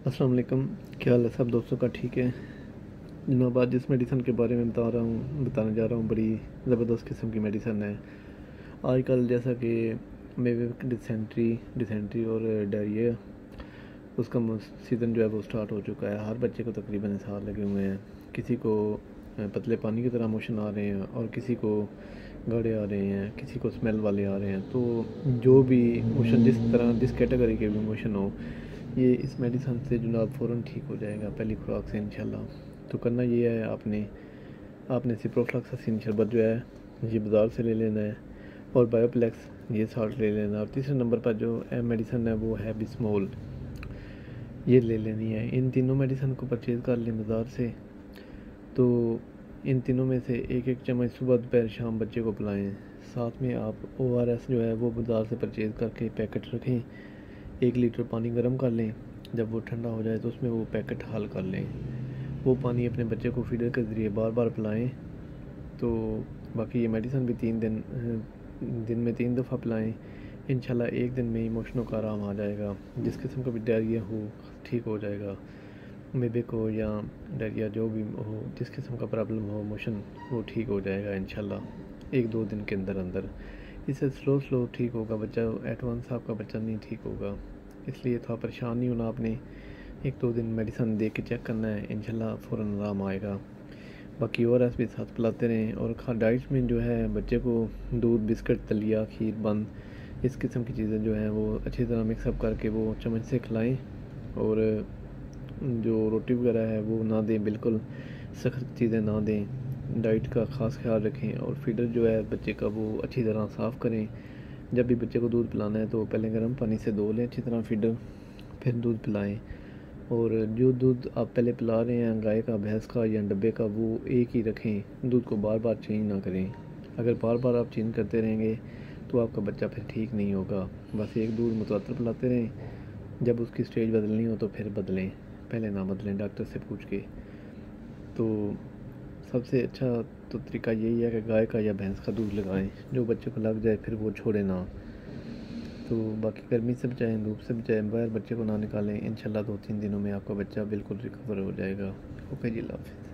अस्सलाम वालेकुम। क्या हाल है सब दोस्तों का? ठीक है जनाब। आज जिस मेडिसन के बारे में बताने जा रहा हूँ, बड़ी ज़बरदस्त किस्म की मेडिसन है। आजकल जैसा कि मेरे डिसेंट्री और डायरिया, उसका सीज़न जो है वो स्टार्ट हो चुका है। हर बच्चे को तकरीबन इसहार लगे हुए हैं। किसी को पतले पानी की तरह मोशन आ रहे हैं और किसी को गाढ़े आ रहे हैं, किसी को स्मेल वाले आ रहे हैं। तो जो भी मोशन, जिस कैटेगरी के भी मोशन हो, ये इस मेडिसन से जनाब फ़ौरन ठीक हो जाएगा, पहली खुराक से इंशाल्लाह। तो करना ये है, आपने सिप्रोफ्लॉक्सासिन शरबत जो है ये बाज़ार से ले लेना है, और बायोप्लेक्स ये साल्ट ले लेना है। और तीसरे नंबर पर जो मेडिसन है वो है बिस्मोल, ये ले लेनी है। इन तीनों मेडिसन को परचेज़ कर लें बाज़ार से। तो इन तीनों में से एक एक चम्मच सुबह दोपहर शाम बच्चे को पिलाएं। साथ में आप ORS जो है वो बाज़ार से परचेज़ करके पैकेट रखें। 1 लीटर पानी गर्म कर लें, जब वो ठंडा हो जाए तो उसमें वो पैकेट हल कर लें। वो पानी अपने बच्चे को फीडर के ज़रिए बार बार पिलाएं। तो बाकी ये मेडिसिन भी 3 दिन में 3 दफ़ा पिलाएं। इंशाल्लाह एक दिन में इमोशनों का आराम आ जाएगा। जिस किस्म का भी डायरिया हो ठीक हो जाएगा। मेबेक हो या डायरिया जो भी हो, जिस किस्म का प्रॉब्लम हो मोशन, वो ठीक हो जाएगा इंशाल्लाह 1-2 दिन के अंदर अंदर। इससे स्लो ठीक होगा बच्चा, एट वंस आपका बच्चा नहीं ठीक होगा। इसलिए थोड़ा परेशान नहीं होना आपने। 1-2 दिन मेडिसिन दे के चेक करना है, इंशाल्लाह फ़ौरन आराम आएगा। बाकी और भी साथ पिलाते रहें। और डाइट में जो है बच्चे को दूध, बिस्किट, दलिया, खीर, बंद, इस किस्म की चीज़ें जो हैं वो अच्छी तरह मिक्सअप करके वो चम्मच से खिलाएं। और जो रोटी वगैरह है वो ना दें, बिल्कुल सख्त चीज़ें ना दें। डाइट का ख़ास ख्याल रखें। और फीडर जो है बच्चे का वो अच्छी तरह साफ़ करें। जब भी बच्चे को दूध पिलाना है तो पहले गर्म पानी से धो लें अच्छी तरह फीडर, फिर दूध पिलाएं। और जो दूध आप पहले पिला रहे हैं गाय का, भैंस का या डब्बे का, वो एक ही रखें। दूध को बार बार चेंज ना करें। अगर बार बार आप चेंज करते रहेंगे तो आपका बच्चा फिर ठीक नहीं होगा। बस एक दूध मुतवातर पिलाते रहें। जब उसकी स्टेज बदलनी हो तो फिर बदलें, पहले ना बदलें डॉक्टर से पूछ के। तो सबसे अच्छा तो तरीका यही है कि गाय का या भैंस का दूध लगाएं। जो बच्चे को लग जाए फिर वो छोड़े ना। तो बाकी गर्मी से बचाएं, धूप से बचाएं, बाहर बच्चे को ना निकालें। इंशाल्लाह 2-3 दिनों में आपका बच्चा बिल्कुल रिकवर हो जाएगा। ओके जी, अल्लाह हाफ़िज़।